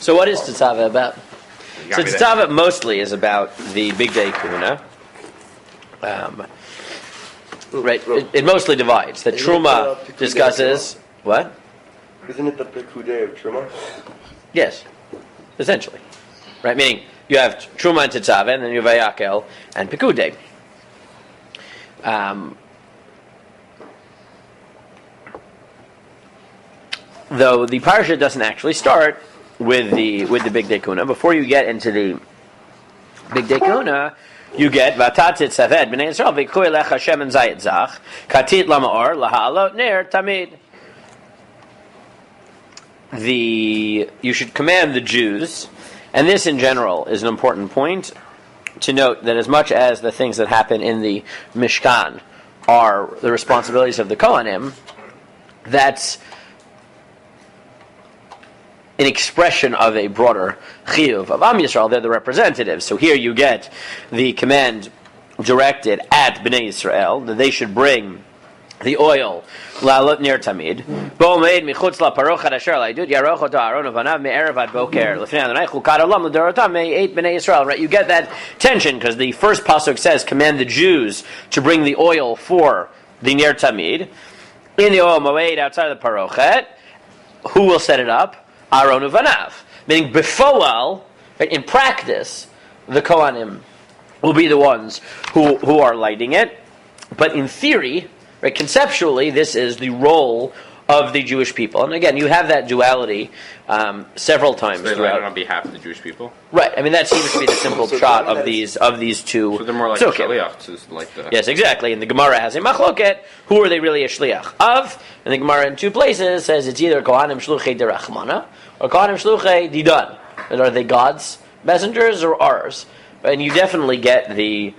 So what is Tetzaveh about? So Tetzaveh mostly is about the Big Day Kahuna. Right, it mostly divides. The Truma discusses what? Isn't it the Pekudei of Truma? Yes, essentially. Right, meaning you have Truma and Tetzaveh, and then you have Vayakel and Pekudei. Though the parsha doesn't actually start with the Big Day Kahuna. Before you get into the Big Day Kahuna, you get Vatat TETZAVEH b'nei Yisrael v'ikhu elecha shemen zayit zach katit lamaor laha'alot ner tamid. You should command the Jews, and this in general is an important point to note, that as much as the things that happen in the Mishkan are the responsibilities of the Kohanim, that's an expression of a broader chiyuv of Am Yisrael. They're the representatives. So here you get the command directed at Bnei Yisrael that they should bring the oil la'alot ner tamid. Bo'omeid michutz la'parochat asher la'idut yaroch oto Aaron uvanav me'erev ad boker l'fnei Adonai chukad olam l'dorotam me'eit Bnei Yisrael. Right, you get that tension because the first pasuk says, "Command the Jews to bring the oil for the ner tamid in the oil moed outside of the parochet." Who will set it up? Aaron uvanav. Meaning, befoal, right, in practice, the Kohanim will be the ones who are lighting it, but in theory, right, conceptually, this is the role of the Jewish people. And again, you have that duality several times so they throughout. light it on behalf of the Jewish people? Right. I mean, that seems to be the simple shot of these two. So they're more like a shliach, like the... Yes, exactly. And the Gemara has a machloket. Who are they really a shliach of? And the Gemara in two places says it's either Kohanim shluchei derachmana or Kohanim shluchei didan. And are they God's messengers or ours? And you definitely get the...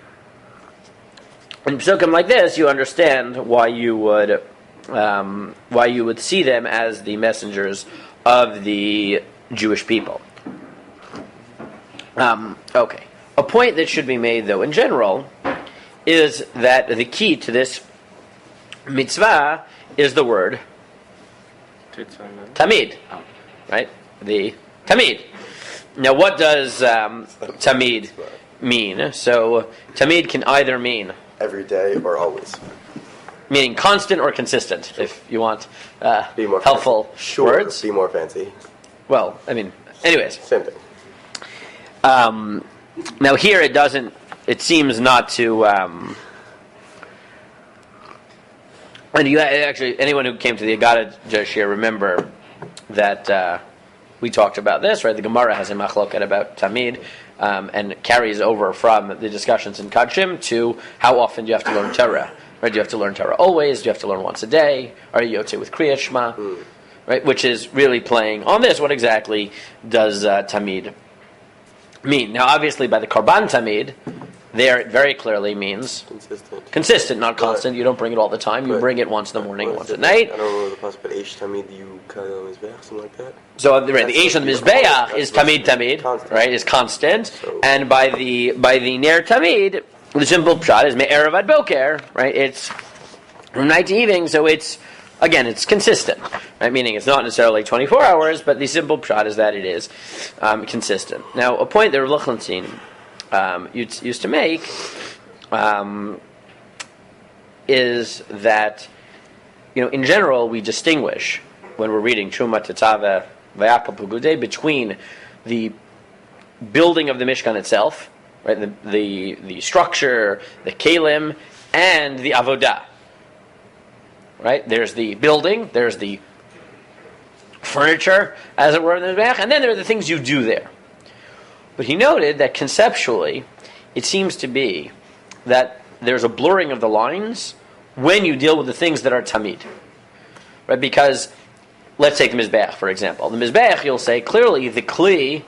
In psukim like this, you understand why you would see them as the messengers of the Jewish people. Okay. A point that should be made, though, in general, is that the key to this mitzvah is the word tamid. Right? The tamid. Now, what does tamid mean? So, tamid can either mean every day or always. Meaning constant or consistent, if you want helpful words. Be more fancy. Well, I mean, anyways. Same thing. Now here it seems not to, and you actually, anyone who came to the Agadah just here, remember that we talked about this, right? The Gemara has a machloket about Tamid, and carries over from the discussions in Kadshim to how often do you have to learn Torah. Right? Do you have to learn Torah always? Do you have to learn once a day? Are you yotze with Kriyat Shema? Right? Which is really playing on this. What exactly does Tamid mean? Now, obviously, by the Karban Tamid, there it very clearly means consistent, not constant. You don't bring it all the time. You bring it once in the morning, once at night. I don't know the possible Eish Tamid, you kind of Mizbeach, something like that. So the Eish on the Mizbeach is Tamid, right? Is constant, and by the Ner Tamid, the simple pshat is me'erev ad boker, right? It's from night to evening, so it's consistent, right? Meaning it's not necessarily 24 hours, but the simple pshat is that it is consistent. Now, a point that Rav Lichtenstein used to make is that, in general, we distinguish when we're reading Truma, Tetzaveh, Vayakel, Pekudei between the building of the Mishkan itself, right, the structure, the kelim, and the avodah. Right? There's the building, there's the furniture, as it were, in the Mizbeach, and then there are the things you do there. But he noted that conceptually, it seems to be that there's a blurring of the lines when you deal with the things that are tamid. Right? Because, let's take the Mizbeach, for example. The Mizbeach, you'll say, clearly the kli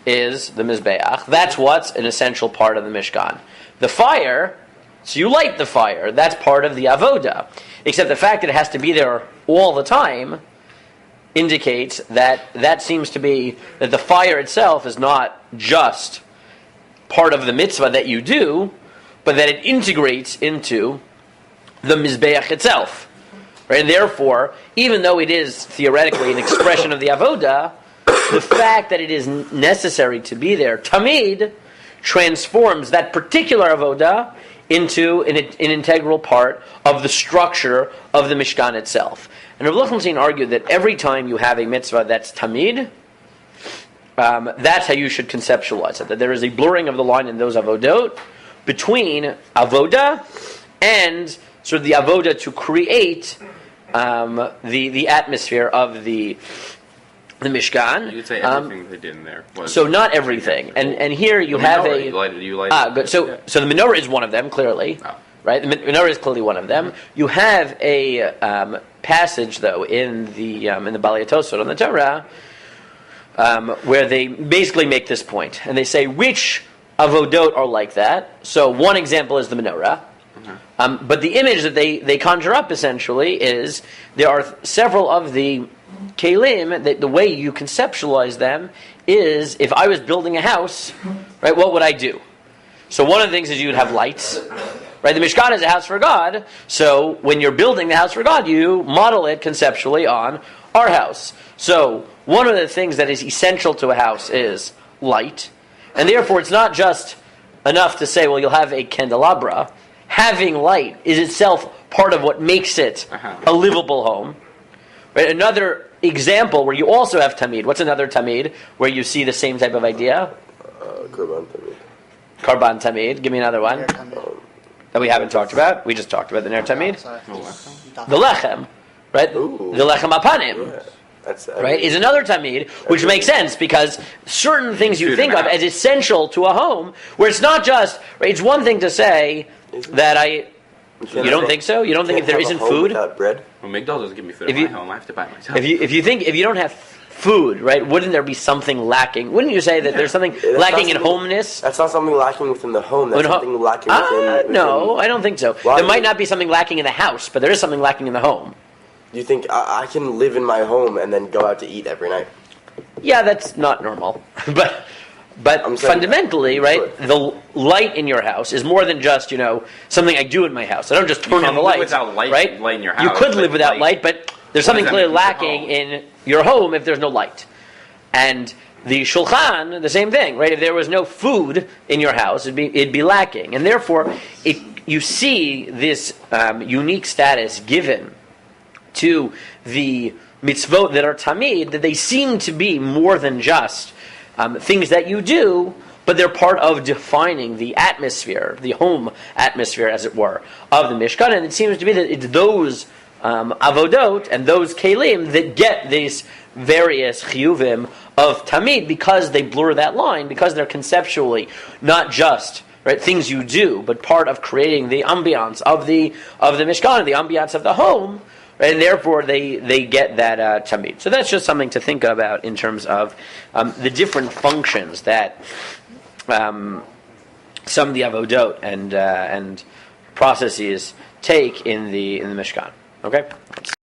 is the Mizbeach. That's what's an essential part of the Mishkan. The fire, so you light the fire, that's part of the avodah. Except the fact that it has to be there all the time indicates that seems to be that the fire itself is not just part of the mitzvah that you do, but that it integrates into the Mizbeach itself. Right? And therefore, even though it is theoretically an expression of the avodah, the fact that it is necessary to be there, Tamid transforms that particular avodah into an integral part of the structure of the Mishkan itself. And Rav Lichtenstein argued that every time you have a mitzvah that's Tamid, that's how you should conceptualize it. That there is a blurring of the line in those avodot between avodah and sort of the avodah to create the atmosphere of the Mishkan. You could say everything they did in there was... So not everything. And here you have menorah, good. So the menorah is one of them, clearly. Oh. Right? The menorah is clearly one of them. You have a passage, though, in the Balei Tosot on the Torah, where they basically make this point. And they say, which avodot are like that? So one example is the menorah. But the image that they conjure up, essentially, is there are several of the kelim, that the way you conceptualize them is, if I was building a house, right, what would I do? So one of the things is you would have lights. Right, the Mishkan is a house for God, so when you're building the house for God, you model it conceptually on our house. So one of the things that is essential to a house is light, and therefore it's not just enough to say, well, you'll have a candelabra. Having light is itself part of what makes it a livable home. Right? Another example where you also have Tamid. What's another Tamid where you see the same type of idea? Korban Tamid. Korban Tamid. Give me another one. That we haven't talked about. We just talked about the Ner Tamid. The Lechem. Right? Ooh. The Lechem Apanim. Yeah. That's Right? Is another Tamid, which makes sense because certain things you think of as essential to a home, where it's not just, right, it's one thing to say that you don't think so? You don't think if there isn't food? Without bread? Well, McDonald's doesn't give me food in my home. I have to buy it myself. If you don't have food, right, wouldn't there be something lacking? Wouldn't you say that there's something lacking in homeness? That's not something lacking within the home. That's something lacking within... No, I don't think so. Well, there might not be something lacking in the house, but there is something lacking in the home. You think I can live in my home and then go out to eat every night? Yeah, that's not normal. But fundamentally, right, the light in your house is more than just, something I do in my house. I don't just turn on the light. Without light, right? Light in your house. You could live without light, but there's something clearly lacking in your home if there's no light. And the shulchan, the same thing, right? If there was no food in your house, it'd be lacking. And therefore, you see this unique status given to the mitzvot that are tamid, that they seem to be more than just things that you do, but they're part of defining the atmosphere, the home atmosphere, as it were, of the Mishkan. And it seems to be that it's those avodot and those kelim that get these various chiyuvim of tamid because they blur that line, because they're conceptually not just things you do, but part of creating the ambiance of the Mishkan, the ambiance of the home. And therefore, they get that tamid. So that's just something to think about in terms of the different functions that some of the avodot and processes take in the Mishkan. Okay.